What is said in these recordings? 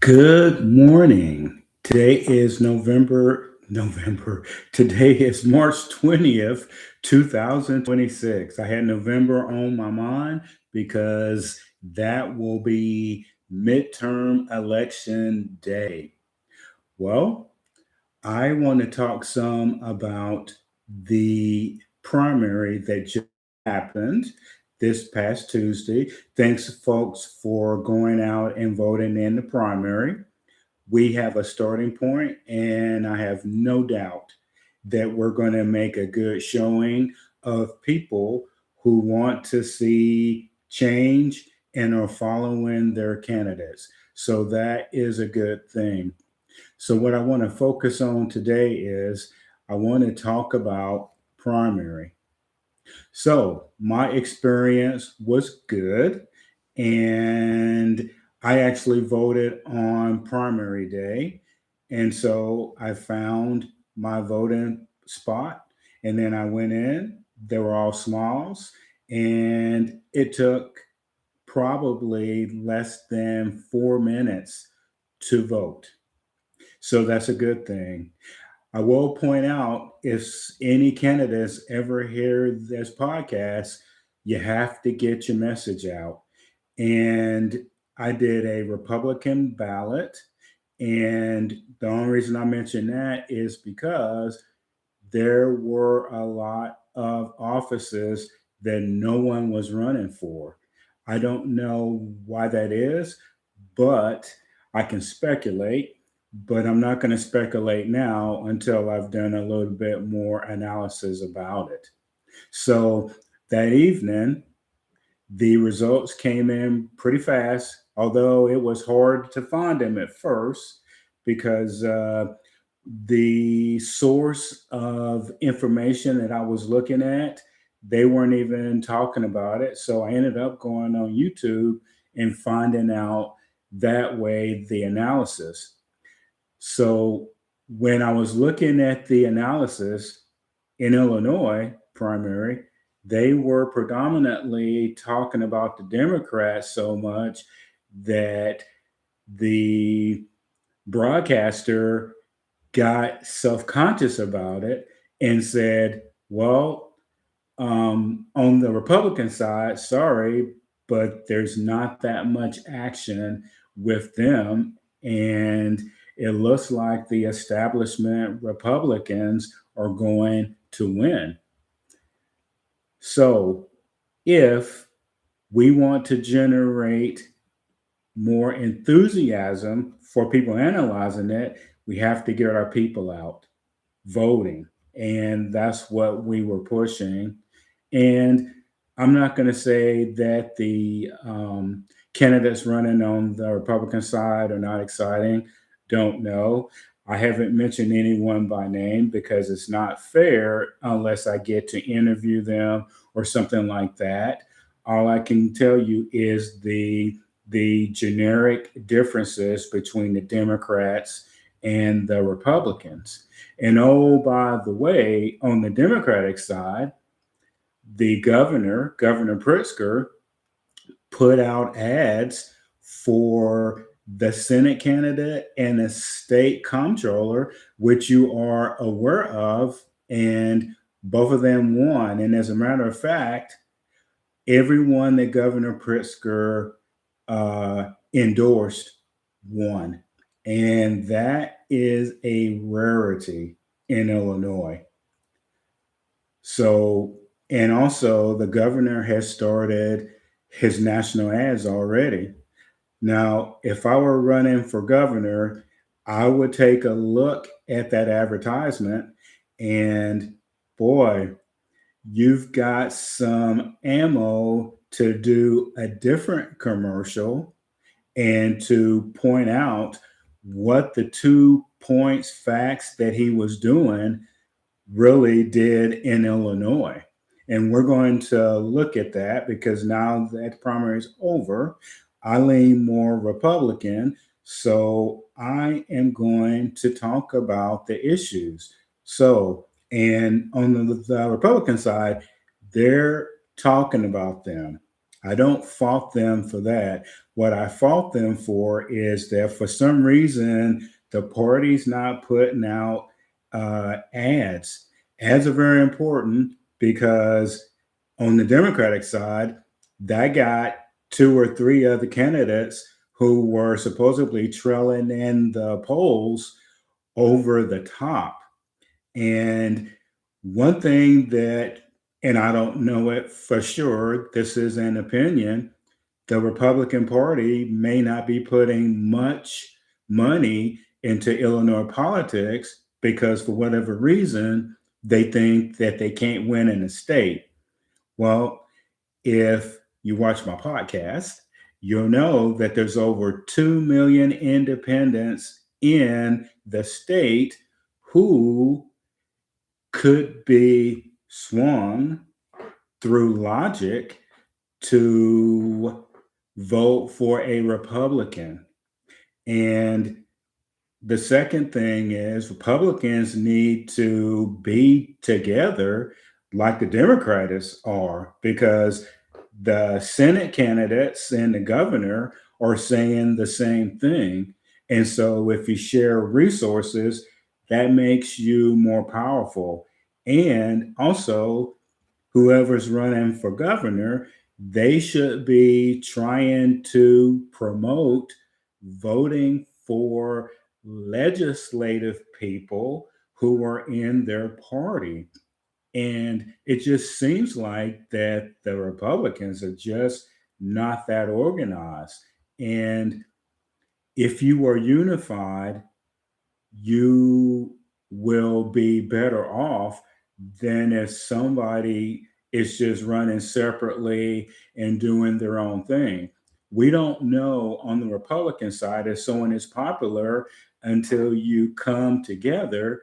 Good morning. Today is November. Today is March 20th, 2026. I had November on my mind because that will be midterm election day. Well, I want to talk some about the primary that just happened this past Tuesday. Thanks, folks, for going out and voting in the primary. We have a starting point, and I have no doubt that we're going to make a good showing of people who want to see change and are following their candidates. So that is a good thing. So, what I want to focus on today is I want to talk about primary. So, my experience was good, and I actually voted on primary day. And so I found my voting spot, and then I went in. They were all smalls, and it took probably less than 4 minutes to vote. So that's a good thing. I will point out if any candidates ever hear this podcast, you have to get your message out. And I did a Republican ballot. And the only reason I mention that is because there were a lot of offices that no one was running for. I don't know why that is, but I can speculate. But I'm not going to speculate now until I've done a little bit more analysis about it. So that evening, the results came in pretty fast, although it was hard to find them at first because the source of information that I was looking at, they weren't even talking about it. So I ended up going on YouTube and finding out that way the analysis. So when I was looking at the analysis in Illinois primary, they were predominantly talking about the Democrats so much that the broadcaster got self-conscious about it and said, well, on the Republican side, sorry, but there's not that much action with them. And it looks like the establishment Republicans are going to win. So if we want to generate more enthusiasm for people analyzing it, we have to get our people out voting. And that's what we were pushing. And I'm not going to say that the candidates running on the Republican side are not exciting. Don't know. I haven't mentioned anyone by name because it's not fair unless I get to interview them or something like that. All I can tell you is the generic differences between the Democrats and the Republicans. And oh, by the way, on the Democratic side, the Governor Pritzker, put out ads for the Senate candidate and the state comptroller, which you are aware of, and both of them won. And as a matter of fact, everyone that Governor Pritzker endorsed won. And that is a rarity in Illinois. So, and also the governor has started his national ads already. Now, if I were running for governor, I would take a look at that advertisement and boy, you've got some ammo to do a different commercial and to point out what the 2 points facts that he was doing really did in Illinois. And we're going to look at that because now that primary is over, I lean more Republican. So I am going to talk about the issues. So, and on the Republican side, they're talking about them. I don't fault them for that, what I fault them for is that for some reason the party's not putting out ads. Ads are very important because on the Democratic side, that got two or three other candidates who were supposedly trailing in the polls over the top. And one thing that, and I don't know it for sure, this is an opinion, the Republican Party may not be putting much money into Illinois politics because, for whatever reason, they think that they can't win in the state. Well, if you watch my podcast, you'll know that there's over 2 million independents in the state who could be swung through logic to vote for a Republican. And the second thing is Republicans need to be together like the Democrats are, because the Senate candidates and the governor are saying the same thing. And so if you share resources, that makes you more powerful. And also, whoever's running for governor, they should be trying to promote voting for legislative people who are in their party. And it just seems like that the Republicans are just not that organized. And if you are unified, you will be better off than if somebody is just running separately and doing their own thing. We don't know on the Republican side if someone is popular until you come together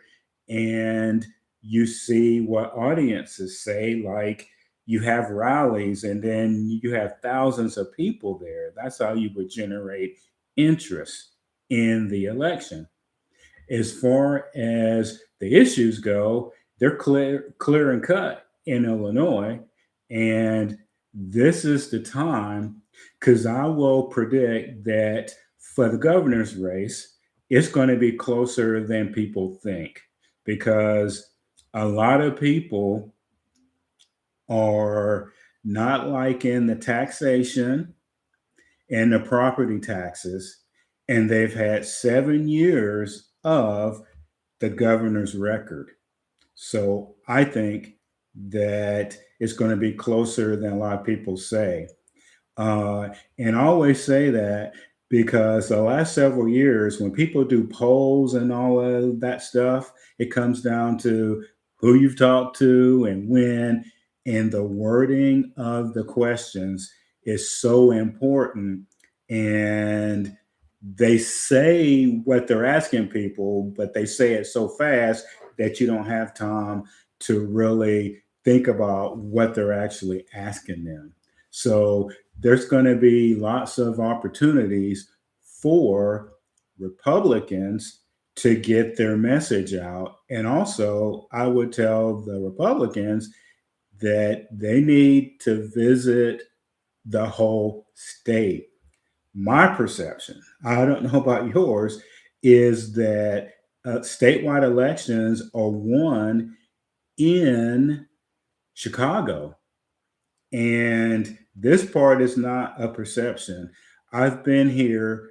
and you see what audiences say. Like, you have rallies and then you have thousands of people there. That's how you would generate interest in the election. As far as the issues go, they're clear and cut in Illinois. And this is the time, because I will predict that for the governor's race, it's going to be closer than people think, because a lot of people are not liking the taxation and the property taxes, and they've had 7 years of the governor's record. So I think that it's going to be closer than a lot of people say. And I always say that because the last several years, when people do polls and all of that stuff, it comes down to who you've talked to and when, and the wording of the questions is so important. And they say what they're asking people, but they say it so fast that you don't have time to really think about what they're actually asking them. So there's going to be lots of opportunities for Republicans to get their message out. And also, I would tell the Republicans that they need to visit the whole state. My perception, I don't know about yours, is that statewide elections are won in Chicago. And this part is not a perception. I've been here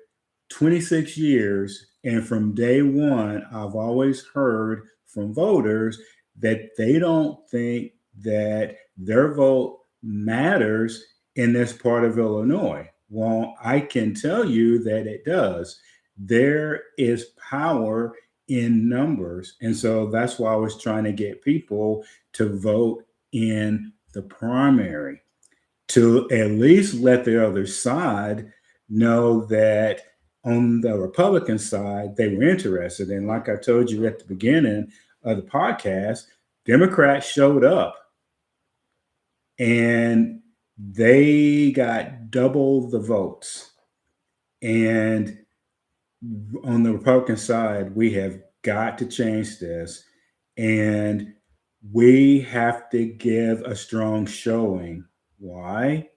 26 years, and from day one, I've always heard from voters that they don't think that their vote matters in this part of Illinois. Well, I can tell you that it does. There is power in numbers. And so that's why I was trying to get people to vote in the primary, to at least let the other side know that on the Republican side, they were interested. And like I told you at the beginning of the podcast, Democrats showed up and they got double the votes. And on the Republican side, we have got to change this. And we have to give a strong showing. Why?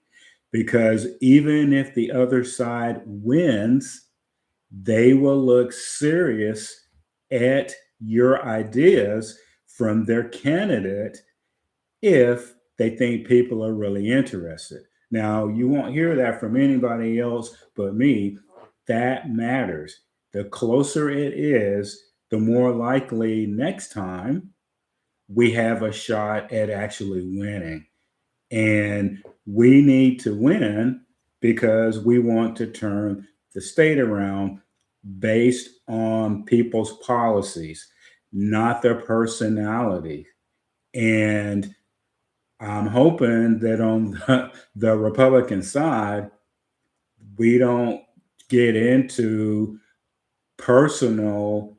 because even if the other side wins, they will look serious at your ideas from their candidate if they think people are really interested. Now, you won't hear that from anybody else but me. That matters. The closer it is, the more likely next time we have a shot at actually winning. And we need to win because we want to turn the state around based on people's policies, not their personality. And I'm hoping that on the Republican side, we don't get into personal,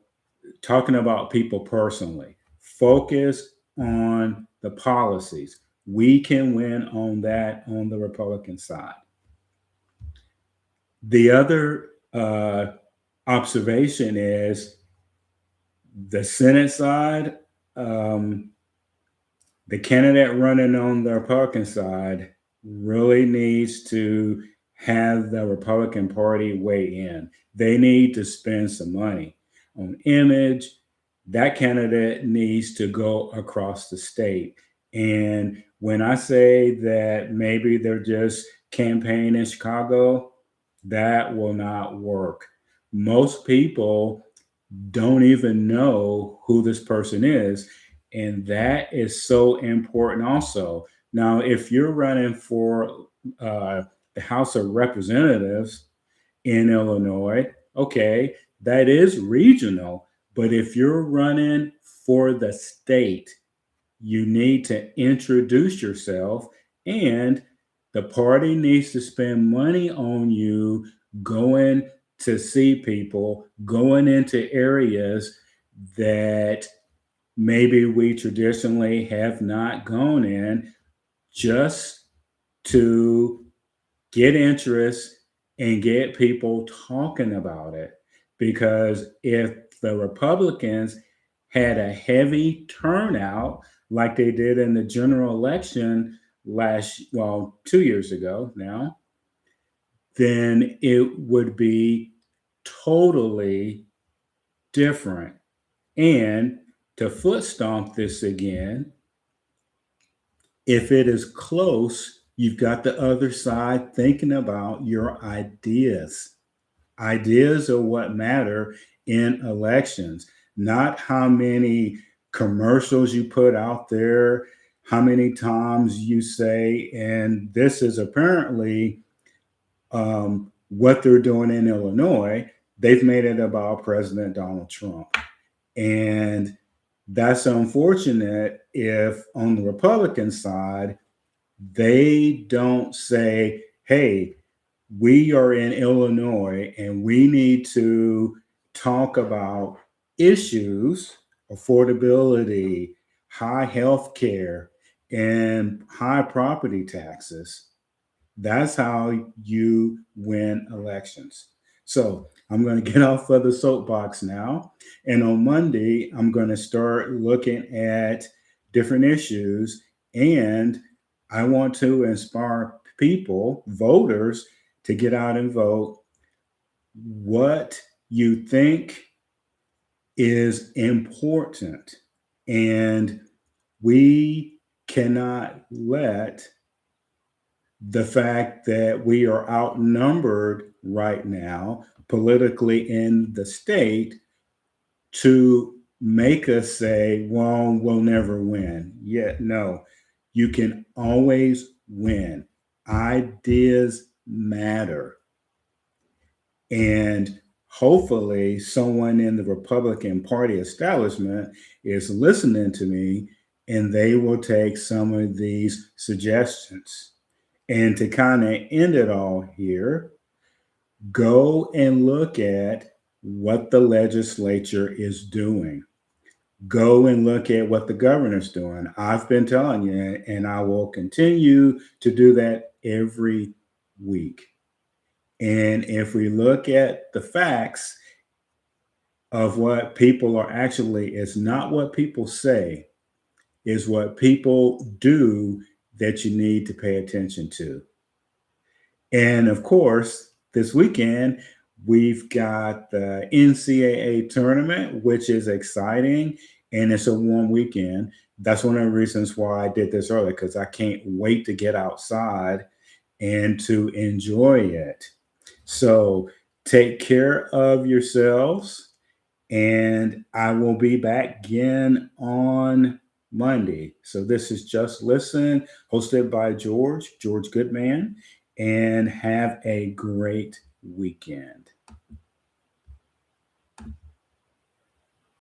talking about people personally. Focus on the policies. We can win on that on the Republican side. The other observation is the Senate side, the candidate running on the Republican side really needs to have the Republican Party weigh in. They need to spend some money on image. That candidate needs to go across the state. And when I say that maybe they're just campaigning in Chicago, that will not work. Most people don't even know who this person is. And that is so important also. Now, if you're running for the House of Representatives in Illinois, okay, that is regional. But if you're running for the state, you need to introduce yourself, and the party needs to spend money on you going to see people, going into areas that maybe we traditionally have not gone in, just to get interest and get people talking about it. Because if the Republicans had a heavy turnout like they did in the general election 2 years ago now, then it would be totally different. And to foot stomp this again, if it is close, you've got the other side thinking about your ideas. Ideas are what matter in elections, not how many commercials you put out there, how many times you say, and this is apparently what they're doing in Illinois. They've made it about President Donald Trump. And that's unfortunate if on the Republican side, they don't say, hey, we are in Illinois and we need to talk about issues, affordability, high health care, and high property taxes. That's how you win elections. So I'm going to get off of the soapbox now. And on Monday, I'm going to start looking at different issues. And I want to inspire people, voters, to get out and vote what you think is important. And we cannot let the fact that we are outnumbered right now politically in the state to make us say, well, we'll never win. Yet, no, you can always win. Ideas matter. And hopefully, someone in the Republican Party establishment is listening to me and they will take some of these suggestions. And to kind of end it all here, go and look at what the legislature is doing. Go and look at what the governor's doing. I've been telling you, and I will continue to do that every week. And if we look at the facts of what people are actually, it's not what people say, is what people do that you need to pay attention to. And of course, this weekend, we've got the NCAA tournament, which is exciting. And it's a warm weekend. That's one of the reasons why I did this early, because I can't wait to get outside and to enjoy it. So take care of yourselves, and I will be back again on Monday. So this is Just Listen, hosted by George Goodman, and have a great weekend.